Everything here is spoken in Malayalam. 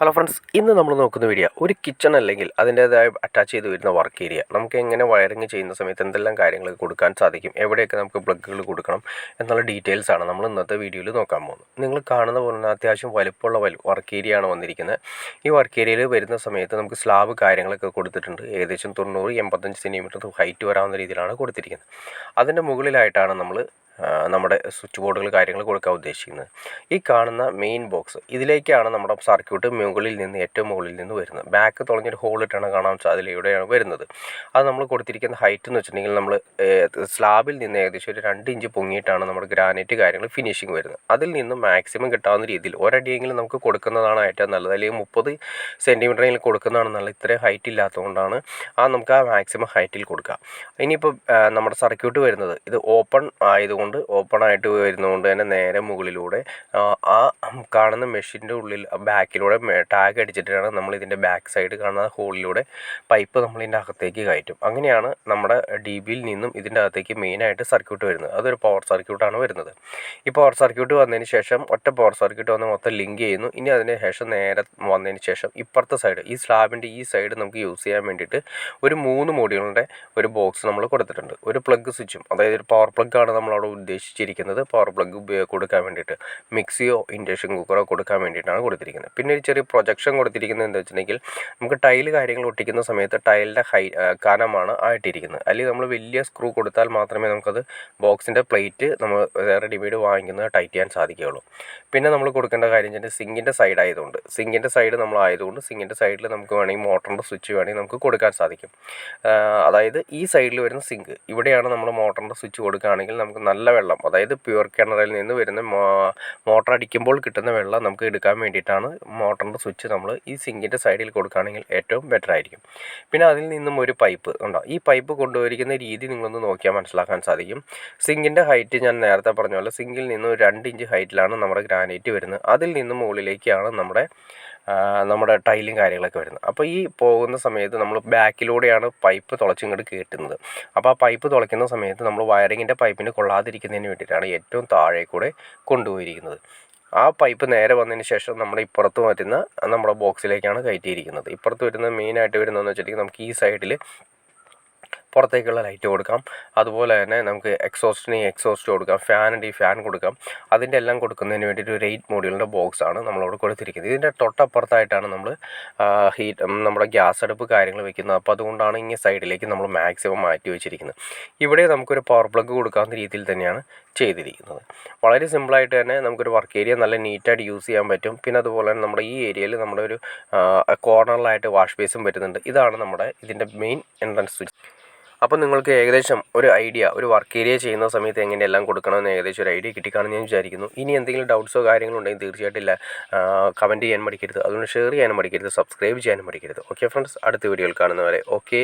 ഹലോ ഫ്രണ്ട്സ്, ഇന്ന് നമ്മൾ നോക്കുന്ന വീഡിയോ ഒരു കിച്ചൺ അല്ലെങ്കിൽ അതിൻ്റേതായ അറ്റാച്ച് ചെയ്ത് വരുന്ന വർക്ക് ഏരിയ നമുക്ക് എങ്ങനെ വയറിങ് ചെയ്യുന്ന സമയത്ത് എന്തെല്ലാം കാര്യങ്ങൾ കൊടുക്കാൻ സാധിക്കും, എവിടെയൊക്കെ നമുക്ക് പ്ലഗുകൾ കൊടുക്കണം എന്നുള്ള ഡീറ്റെയിൽസാണ് നമ്മൾ ഇന്നത്തെ വീഡിയോയിൽ നോക്കാൻ പോകുന്നത്. നിങ്ങൾ കാണുന്ന പോലെ അത്യാവശ്യം വലുപ്പമുള്ള വർക്ക് ഏരിയ ആണ് വന്നിരിക്കുന്നത്. ഈ വർക്ക് ഏരിയയിൽ വരുന്ന സമയത്ത് നമുക്ക് സ്ലാബ് കാര്യങ്ങളൊക്കെ കൊടുത്തിട്ടുണ്ട്. ഏകദേശം 90-85 സെൻറ്റിമീറ്റർ ഹൈറ്റ് വരാവുന്ന രീതിയിലാണ് കൊടുത്തിരിക്കുന്നത്. അതിൻ്റെ മുകളിലായിട്ടാണ് നമ്മുടെ സ്വിച്ച് ബോർഡുകൾ കാര്യങ്ങൾ കൊടുക്കാൻ ഉദ്ദേശിക്കുന്നത്. ഈ കാണുന്ന മെയിൻ ബോക്സ് ഇതിലേക്കാണ് നമ്മുടെ സർക്യൂട്ട് ഏറ്റവും മുകളിൽ നിന്ന് വരുന്നത്. ബാക്ക് തുളഞ്ഞൊരു ഹോളിട്ടാണ് കാണാൻ സാധ്യതയിലൂടെയാണ് വരുന്നത്. അത് നമ്മൾ കൊടുത്തിരിക്കുന്ന ഹൈറ്റ് എന്ന് വെച്ചിട്ടുണ്ടെങ്കിൽ നമ്മൾ സ്ലാബിൽ നിന്ന് ഏകദേശം ഒരു 2 ഇഞ്ച് പൊങ്ങിയിട്ടാണ് നമ്മുടെ ഗ്രാനൈറ്റ് കാര്യങ്ങൾ ഫിനിഷിങ് വരുന്നത്. അതിൽ നിന്നും മാക്സിമം കിട്ടാവുന്ന രീതിയിൽ ഒരടിയെങ്കിലും നമുക്ക് കൊടുക്കുന്നതാണ് ഏറ്റവും നല്ലത്. അല്ലെങ്കിൽ 30 സെൻറ്റിമീറ്ററെങ്കിലും കൊടുക്കുന്നതാണ് നല്ലത്. ഇത്രയും ഹൈറ്റ് ഇല്ലാത്തതുകൊണ്ടാണ് നമുക്ക് ആ മാക്സിമം ഹൈറ്റിൽ കൊടുക്കുക. ഇനിയിപ്പോൾ നമ്മുടെ സർക്യൂട്ട് വരുന്നത് ഇത് ഓപ്പൺ ആയിട്ട് വരുന്നതുകൊണ്ട് തന്നെ നേരെ മുകളിലൂടെ ആ കാണുന്ന മെഷീൻ്റെ ഉള്ളിൽ ബാക്കിലൂടെ ടാഗ് അടിച്ചിട്ടാണ് നമ്മൾ ഇതിൻ്റെ ബാക്ക് സൈഡ് കാണുന്ന ഹോളിലൂടെ പൈപ്പ് നമ്മളിതിൻ്റെ അകത്തേക്ക് കയറ്റും. അങ്ങനെയാണ് നമ്മുടെ DBയിൽ നിന്നും ഇതിൻ്റെ അകത്തേക്ക് മെയിനായിട്ട് സർക്യൂട്ട് വരുന്നത്. അതൊരു പവർ സർക്യൂട്ടാണ് വരുന്നത്. ഈ പവർ സർക്യൂട്ട് വന്നതിന് ശേഷം ഒറ്റ പവർ സർക്യൂട്ട് വന്ന് മൊത്തം ലിങ്ക് ചെയ്യുന്നു. ഇനി അതിന് ശേഷം നേരെ വന്നതിന് ശേഷം ഇപ്പുറത്തെ സൈഡ് ഈ സ്ലാബിൻ്റെ ഈ സൈഡ് നമുക്ക് യൂസ് ചെയ്യാൻ വേണ്ടിയിട്ട് ഒരു 3 മോഡ്യൂളിൻ്റെ ഒരു ബോക്സ് നമ്മൾ കൊടുത്തിട്ടുണ്ട്. ഒരു പ്ലഗ് സ്വിച്ചും, അതായത് ഒരു പവർ പ്ലഗ്ഗാണ് നമ്മളവിടെ ഉദ്ദേശിച്ചിരിക്കുന്നത്. പവർ പ്ലഗ് കൊടുക്കാൻ വേണ്ടിയിട്ട് മിക്സിയോ ഇൻഡക്ഷൻ കുക്കറോ കൊടുക്കാൻ വേണ്ടിയിട്ടാണ് കൊടുത്തിരിക്കുന്നത്. പിന്നെ ഒരു ചെറിയ പ്രൊജക്ഷൻ കൊടുത്തിരിക്കുന്നത് എന്താ വെച്ചിട്ടുണ്ടെങ്കിൽ നമുക്ക് ടൈല് കാര്യങ്ങൾ ഒട്ടിക്കുന്ന സമയത്ത് ടൈലിൻ്റെ കനമാണ് ആയിട്ടിരിക്കുന്നത്. അല്ലെങ്കിൽ നമ്മൾ വലിയ സ്ക്രൂ കൊടുത്താൽ മാത്രമേ നമുക്കത് ബോക്സിൻ്റെ പ്ലേറ്റ് നമ്മൾ റെഡിമെയ്ഡ് വാങ്ങിക്കുന്നത് ടൈറ്റ് ചെയ്യാൻ സാധിക്കുകയുള്ളൂ. പിന്നെ നമ്മൾ കൊടുക്കേണ്ട കാര്യം വെച്ചാൽ സിങ്കിൻ്റെ സൈഡ് ആയതുകൊണ്ട് സിങ്കിൻ്റെ സൈഡിൽ നമുക്ക് വേണമെങ്കിൽ മോട്ടറിൻ്റെ സ്വിച്ച് വേണമെങ്കിൽ നമുക്ക് കൊടുക്കാൻ സാധിക്കും. അതായത് ഈ സൈഡിൽ വരുന്ന സിങ്ക് ഇവിടെയാണ് നമ്മൾ മോട്ടറിൻ്റെ സ്വിച്ച് കൊടുക്കുകയാണെങ്കിൽ നമുക്ക് നല്ല വെള്ളം, അതായത് പ്യുവർ കിണറിൽ നിന്ന് വരുന്ന മോട്ടർ അടിക്കുമ്പോൾ കിട്ടുന്ന വെള്ളം നമുക്ക് എടുക്കാൻ വേണ്ടിയിട്ടാണ് മോട്ടറിൻ്റെ സ്വിച്ച് നമ്മൾ ഈ സിങ്കിൻ്റെ സൈഡിൽ കൊടുക്കുകയാണെങ്കിൽ ഏറ്റവും ബെറ്റർ ആയിരിക്കും. പിന്നെ അതിൽ നിന്നും ഒരു പൈപ്പ് ഉണ്ടാവും. ഈ പൈപ്പ് കൊണ്ടുവരിക്കുന്ന രീതി നിങ്ങളൊന്ന് നോക്കിയാൽ മനസ്സിലാക്കാൻ സാധിക്കും. സിങ്കിൻ്റെ ഹൈറ്റ് ഞാൻ നേരത്തെ പറഞ്ഞ പോലെ സിങ്കിൽ നിന്നും 2 ഇഞ്ച് ഹൈറ്റിലാണ് നമ്മുടെ ഗ്രാനൈറ്റ് വരുന്നത്. അതിൽ നിന്നും മുകളിലേക്കാണ് നമ്മുടെ ടൈലും കാര്യങ്ങളൊക്കെ വരുന്നത്. അപ്പോൾ ഈ പോകുന്ന സമയത്ത് നമ്മൾ ബാക്കിലൂടെയാണ് പൈപ്പ് തുളച്ചിങ്ങോട്ട് കയറ്റുന്നത്. അപ്പോൾ ആ പൈപ്പ് തുളയ്ക്കുന്ന സമയത്ത് നമ്മൾ വയറിങ്ങിൻ്റെ പൈപ്പിന് കൊള്ളാതിരിക്കുന്നതിന് വേണ്ടിയിട്ടാണ് ഏറ്റവും താഴെ കൂടെ കൊണ്ടുപോയിരിക്കുന്നത്. ആ പൈപ്പ് നേരെ വന്നതിന് ശേഷം നമ്മുടെ ഇപ്പുറത്ത് വരുന്ന നമ്മുടെ ബോക്സിലേക്കാണ് കയറ്റിയിരിക്കുന്നത്. ഇപ്പുറത്ത് വരുന്ന മെയിനായിട്ട് വരുന്നതെന്ന് വെച്ചിട്ടുണ്ടെങ്കിൽ നമുക്ക് ഈ സൈഡിൽ പുറത്തേക്കുള്ള ലൈറ്റ് കൊടുക്കാം. അതുപോലെ തന്നെ നമുക്ക് എക്സോസ്റ്റ് കൊടുക്കാം, ഫാൻ കൊടുക്കാം. അതിൻ്റെ എല്ലാം കൊടുക്കുന്നതിന് വേണ്ടിയിട്ട് ഒരു 8 മോഡ്യൂളിൻ്റെ ബോക്സാണ് നമ്മളവിടെ കൊടുത്തിരിക്കുന്നത്. ഇതിൻ്റെ തൊട്ടപ്പുറത്തായിട്ടാണ് നമ്മൾ നമ്മുടെ ഗ്യാസ് അടുപ്പ് കാര്യങ്ങൾ വെക്കുന്നത്. അപ്പോൾ അതുകൊണ്ടാണ് ഇങ്ങനെ സൈഡിലേക്ക് നമ്മൾ മാക്സിമം മാറ്റി വെച്ചിരിക്കുന്നത്. ഇവിടെ നമുക്കൊരു പവർ പ്ലഗ് കൊടുക്കാവുന്ന രീതിയിൽ തന്നെയാണ് ചെയ്തിരിക്കുന്നത്. വളരെ സിമ്പിളായിട്ട് തന്നെ നമുക്കൊരു വർക്ക് ഏരിയ നല്ല നീറ്റായിട്ട് യൂസ് ചെയ്യാൻ പറ്റും. പിന്നെ അതുപോലെ തന്നെ നമ്മുടെ ഈ ഏരിയയിൽ നമ്മുടെ ഒരു കോർണറിലായിട്ട് വാഷ് ബേസും വരുന്നുണ്ട്. ഇതാണ് ഇതിൻ്റെ മെയിൻ എൻട്രൻസ് സ്വിച്ച്. അപ്പോൾ നിങ്ങൾക്ക് ഏകദേശം ഒരു ഐഡിയ, ഒരു വർക്ക് ഏരിയ ചെയ്യുന്ന സമയത്ത് എങ്ങനെയെല്ലാം കൊടുക്കണമെന്ന് ഏകദേശം ഒരു ഐഡിയ കിട്ടിക്കാണെന്ന് ഞാൻ വിചാരിക്കുന്നു. ഇനി എന്തെങ്കിലും ഡൗട്ട്സോ കാര്യങ്ങളോ ഉണ്ടെങ്കിൽ തീർച്ചയായിട്ടും കമൻറ്റ് ചെയ്യാൻ മടിക്കരുത്. അതുകൊണ്ട് ഷെയർ ചെയ്യാനും മടിക്കരുത്, സബ്സ്ക്രൈബ് ചെയ്യാനും മടിക്കരുത്. ഓക്കെ ഫ്രണ്ട്സ്, അടുത്ത വീഡിയോയിൽ കാണുന്നവരെ ഓക്കെ.